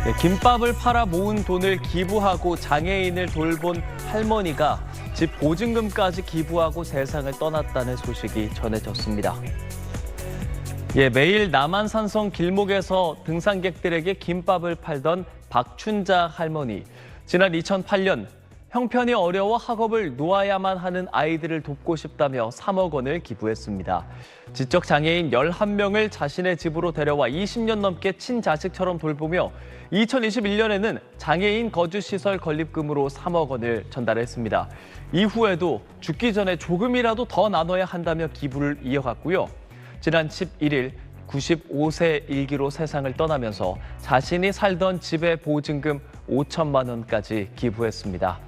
네, 김밥을 팔아 모은 돈을 기부하고 장애인을 돌본 할머니가 집 보증금까지 기부하고 세상을 떠났다는 소식이 전해졌습니다. 예, 매일 남한산성 길목에서 등산객들에게 김밥을 팔던 박춘자 할머니. 지난 2008년 형편이 어려워 학업을 놓아야만 하는 아이들을 돕고 싶다며 3억 원을 기부했습니다. 지적장애인 11명을 자신의 집으로 데려와 20년 넘게 친자식처럼 돌보며 2021년에는 장애인 거주시설 건립금으로 3억 원을 전달했습니다. 이후에도 죽기 전에 조금이라도 더 나눠야 한다며 기부를 이어갔고요. 지난 11일 95세 일기로 세상을 떠나면서 자신이 살던 집의 보증금 5천만 원까지 기부했습니다.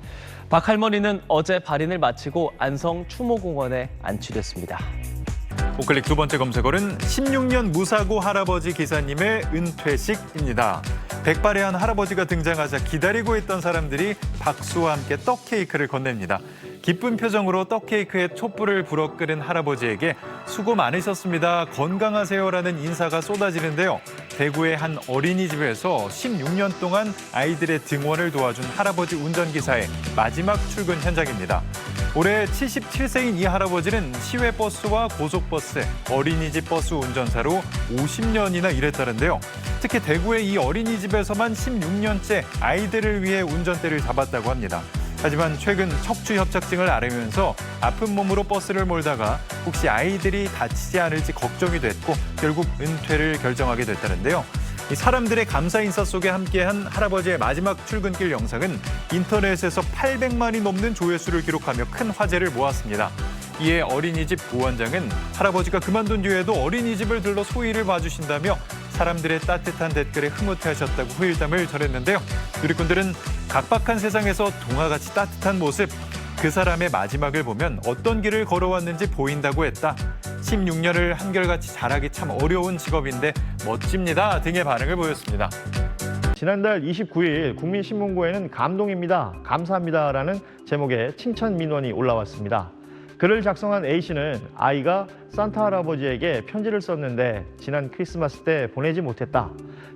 박 할머니는 어제 발인을 마치고 안성 추모공원에 안치됐습니다. 우클릭 두 번째 검색어는 16년 무사고 할아버지 기사님의 은퇴식입니다. 백발의 한 할아버지가 등장하자 기다리고 있던 사람들이 박수와 함께 떡 케이크를 건넵니다. 기쁜 표정으로 떡 케이크에 촛불을 불어 끓인 할아버지에게 수고 많으셨습니다. 건강하세요라는 인사가 쏟아지는데요. 대구의 한 어린이집에서 16년 동안 아이들의 등원을 도와준 할아버지 운전기사의 마지막 출근 현장입니다. 올해 77세인 이 할아버지는 시외버스와 고속버스, 어린이집 버스 운전사로 50년이나 일했다는데요. 특히 대구의 이 어린이집에서만 16년째 아이들을 위해 운전대를 잡았다고 합니다. 하지만 최근 척추협착증을 앓으면서 아픈 몸으로 버스를 몰다가 혹시 아이들이 다치지 않을지 걱정이 됐고 결국 은퇴를 결정하게 됐다는데요. 이 사람들의 감사 인사 속에 함께한 할아버지의 마지막 출근길 영상은 인터넷에서 800만이 넘는 조회수를 기록하며 큰 화제를 모았습니다. 이에 어린이집 보원장은 할아버지가 그만둔 뒤에도 어린이집을 들러 소일을 봐주신다며 사람들의 따뜻한 댓글에 흐뭇해하셨다고 후일담을 전했는데요. 누리꾼들은 각박한 세상에서 동화같이 따뜻한 모습, 그 사람의 마지막을 보면 어떤 길을 걸어왔는지 보인다고 했다. 16년을 한결같이 잘하기 참 어려운 직업인데 멋집니다 등의 반응을 보였습니다. 지난달 29일 국민신문고에는 감동입니다, 감사합니다라는 제목의 칭찬 민원이 올라왔습니다. 글을 작성한 A씨는 아이가 산타 할아버지에게 편지를 썼는데 지난 크리스마스 때 보내지 못했다.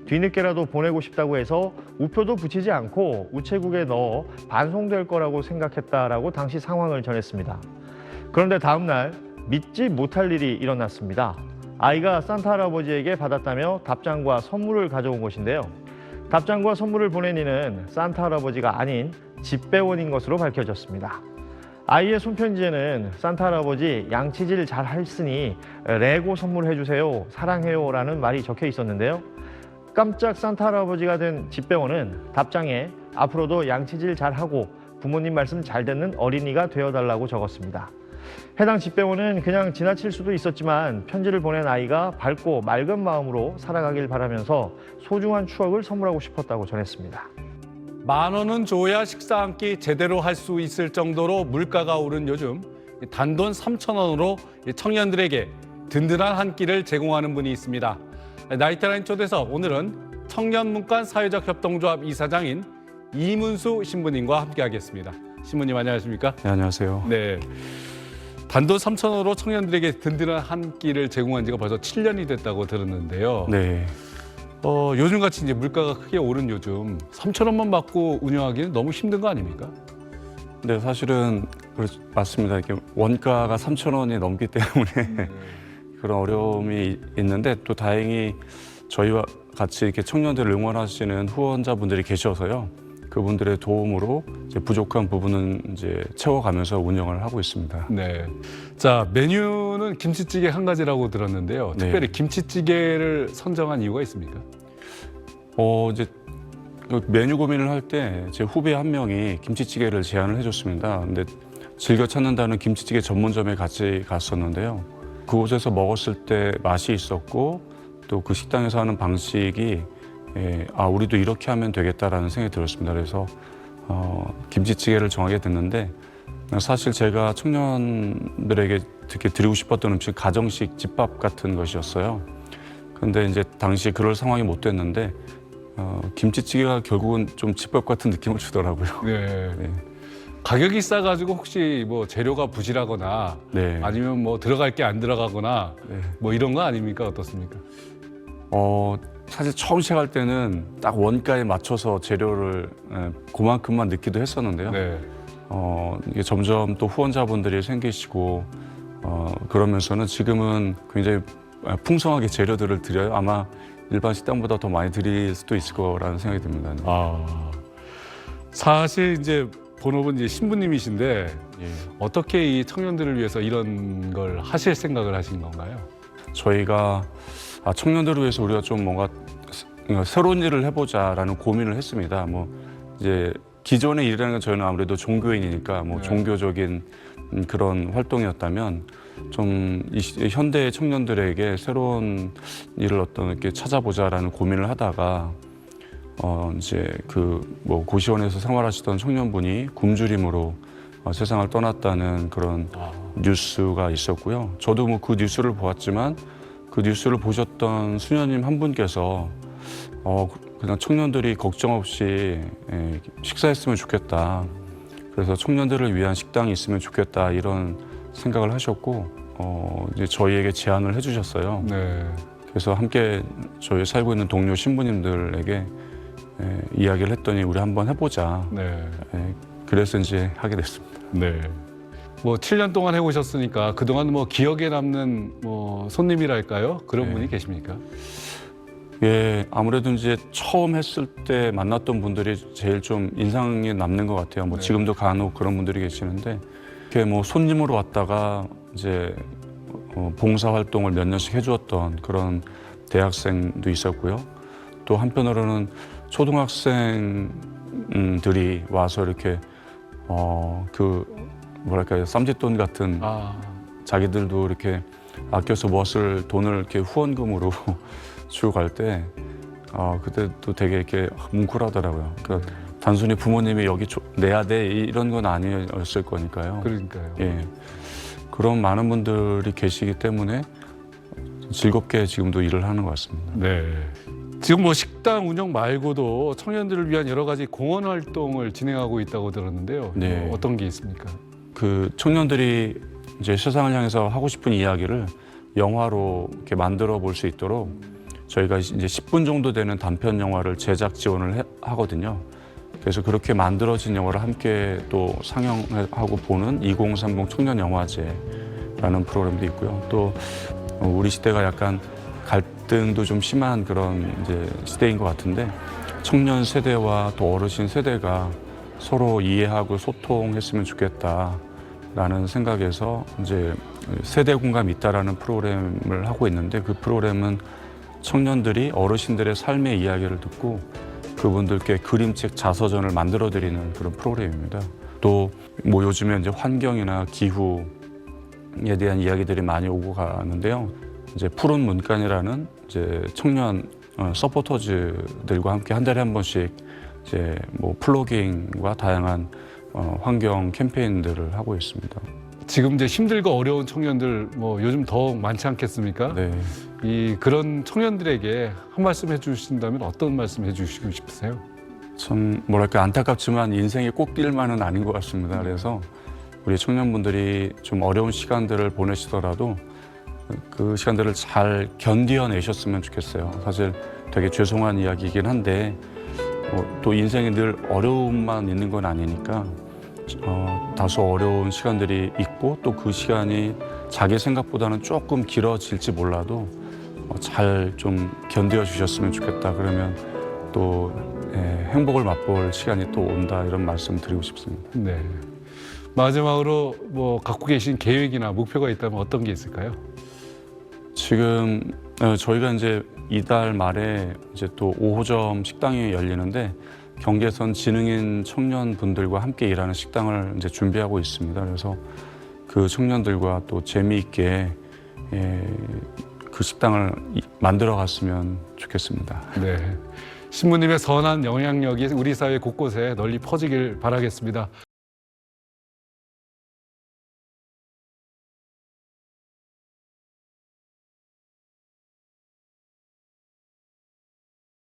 뒤늦게라도 보내고 싶다고 해서 우표도 붙이지 않고 우체국에 넣어 반송될 거라고 생각했다라고 당시 상황을 전했습니다. 그런데 다음 날 믿지 못할 일이 일어났습니다. 아이가 산타 할아버지에게 받았다며 답장과 선물을 가져온 것인데요. 답장과 선물을 보낸 이는 산타 할아버지가 아닌 집배원인 것으로 밝혀졌습니다. 아이의 손편지에는 산타 할아버지 양치질 잘 했으니 레고 선물해주세요, 사랑해요 라는 말이 적혀 있었는데요. 깜짝 산타 할아버지가 된 집배원은 답장에 앞으로도 양치질 잘하고 부모님 말씀 잘 듣는 어린이가 되어달라고 적었습니다. 해당 집배원은 그냥 지나칠 수도 있었지만 편지를 보낸 아이가 밝고 맑은 마음으로 살아가길 바라면서 소중한 추억을 선물하고 싶었다고 전했습니다. 10,000원은 줘야 식사 한 끼 제대로 할 수 있을 정도로 물가가 오른 요즘 단돈 3,000원으로 청년들에게 든든한 한 끼를 제공하는 분이 있습니다. 나이트라인 초대석 오늘은 청년문간 사회적 협동조합 이사장인 이문수 신부님과 함께하겠습니다. 신부님 안녕하십니까? 네, 안녕하세요. 네. 단돈 3,000원으로 청년들에게 든든한 한 끼를 제공한 지가 벌써 7년이 됐다고 들었는데요. 네. 요즘같이 이제 물가가 크게 오른 요즘 3,000원만 받고 운영하기는 너무 힘든 거 아닙니까? 네, 사실은 맞습니다. 이렇게 원가가 3,000원이 넘기 때문에 그런 어려움이 있는데 또 다행히 저희와 같이 이렇게 청년들을 응원하시는 후원자분들이 계셔서요. 그분들의 도움으로 이제 부족한 부분은 이제 채워가면서 운영을 하고 있습니다. 네. 자, 메뉴는 김치찌개 한 가지라고 들었는데요. 네. 특별히 김치찌개를 선정한 이유가 있습니까? 이제 메뉴 고민을 할 때 제 후배 한 명이 김치찌개를 제안을 해줬습니다. 근데 즐겨 찾는다는 김치찌개 전문점에 같이 갔었는데요. 그곳에서 먹었을 때 맛이 있었고 또 그 식당에서 하는 방식이 우리도 이렇게 하면 되겠다라는 생각이 들었습니다. 그래서 김치찌개를 정하게 됐는데 사실 제가 청년들에게 특히 드리고 싶었던 음식 가정식 집밥 같은 것이었어요. 그런데 이제 당시 그럴 상황이 못 됐는데 김치찌개가 결국은 좀 집밥 같은 느낌을 주더라고요. 네. 네. 가격이 싸가지고 혹시 뭐 재료가 부실하거나 네. 아니면 뭐 들어갈 게 안 들어가거나 네. 뭐 이런 거 아닙니까? 어떻습니까? 사실 처음 시작할 때는 딱 원가에 맞춰서 재료를 그만큼만 넣기도 했었는데요. 네. 이게 점점 또 후원자분들이 생기시고 그러면서는 지금은 굉장히 풍성하게 재료들을 드려요. 아마 일반 식당보다 더 많이 드릴 수도 있을 거라는 생각이 듭니다. 사실 이제 본업은 이제 신부님이신데 예. 어떻게 이 청년들을 위해서 이런 걸 하실 생각을 하신 건가요? 저희가 청년들을 위해서 우리가 좀 뭔가 새로운 일을 해보자라는 고민을 했습니다. 뭐 이제 기존의 일이라는 건 저희는 아무래도 종교인이니까 뭐 네. 종교적인 그런 활동이었다면 좀 현대 청년들에게 새로운 일을 어떤 이렇게 찾아보자라는 고민을 하다가 이제 뭐 고시원에서 생활하시던 청년분이 굶주림으로 세상을 떠났다는 그런 뉴스가 있었고요. 저도 뭐 그 뉴스를 보았지만 그 뉴스를 보셨던 수녀님 한 분께서 그냥 청년들이 걱정 없이 식사했으면 좋겠다. 그래서 청년들을 위한 식당이 있으면 좋겠다 이런 생각을 하셨고 이제 저희에게 제안을 해주셨어요. 네. 그래서 함께 저희 살고 있는 동료 신부님들에게 이야기를 했더니 우리 한번 해보자. 네. 그래서 이제 하게 됐습니다. 네. 뭐 7년 동안 해오셨으니까 그동안 뭐 기억에 남는 뭐 손님이랄까요? 그런 네. 분이 계십니까? 예, 아무래도 이제 처음 했을 때 만났던 분들이 제일 좀 인상이 남는 것 같아요. 뭐 네. 지금도 간혹 그런 분들이 계시는데, 이렇게 뭐 손님으로 왔다가 이제 봉사 활동을 몇 년씩 해주었던 그런 대학생도 있었고요. 또 한편으로는 초등학생들이 와서 이렇게 뭐랄까요, 쌈짓돈 같은 자기들도 이렇게 아껴서 무엇을 돈을 이렇게 후원금으로 주고 갈 때 그때도 되게 이렇게 뭉클하더라고요. 그러니까 단순히 부모님이 여기 내야 돼 이런 건 아니었을 거니까요. 그러니까요. 예, 그런 많은 분들이 계시기 때문에 즐겁게 지금도 일을 하는 것 같습니다. 네. 지금 뭐 식당 운영 말고도 청년들을 위한 여러 가지 공헌 활동을 진행하고 있다고 들었는데요. 네. 뭐 어떤 게 있습니까? 그 청년들이 이제 세상을 향해서 하고 싶은 이야기를 영화로 이렇게 만들어 볼 수 있도록 저희가 이제 10분 정도 되는 단편 영화를 제작 지원을 하거든요. 그래서 그렇게 만들어진 영화를 함께 또 상영하고 보는 2030 청년 영화제라는 프로그램도 있고요. 또 우리 시대가 약간 갈등도 좀 심한 그런 이제 시대인 것 같은데 청년 세대와 또 어르신 세대가 서로 이해하고 소통했으면 좋겠다라는 생각에서 이제 세대 공감이 있다라는 프로그램을 하고 있는데 그 프로그램은 청년들이 어르신들의 삶의 이야기를 듣고 그분들께 그림책 자서전을 만들어 드리는 그런 프로그램입니다. 또 뭐 요즘에 이제 환경이나 기후에 대한 이야기들이 많이 오고 가는데요. 이제 푸른 문간이라는 이제 청년 서포터즈들과 함께 한 달에 한 번씩 이제 뭐 플로깅과 다양한 환경 캠페인들을 하고 있습니다. 지금 이제 힘들고 어려운 청년들 뭐 요즘 더 많지 않겠습니까? 네. 그런 청년들에게 한 말씀 해주신다면 어떤 말씀 해주시고 싶으세요? 참 뭐랄까 안타깝지만 인생의 꽃길만은 아닌 것 같습니다. 그래서 우리 청년분들이 좀 어려운 시간들을 보내시더라도 그 시간들을 잘 견뎌내셨으면 좋겠어요. 사실 되게 죄송한 이야기이긴 한데 또 인생에 늘 어려움만 있는 건 아니니까 다소 어려운 시간들이 있고 또 그 시간이 자기 생각보다는 조금 길어질지 몰라도 잘 좀 견뎌 주셨으면 좋겠다. 그러면 또 행복을 맛볼 시간이 또 온다 이런 말씀 드리고 싶습니다. 네. 마지막으로 뭐 갖고 계신 계획이나 목표가 있다면 어떤 게 있을까요? 지금 저희가 이제 이달 말에 이제 또 5호점 식당이 열리는데 경계선 지능인 청년분들과 함께 일하는 식당을 이제 준비하고 있습니다. 그래서 그 청년들과 또 재미있게 그 식당을 만들어 갔으면 좋겠습니다. 네. 신부님의 선한 영향력이 우리 사회 곳곳에 널리 퍼지길 바라겠습니다.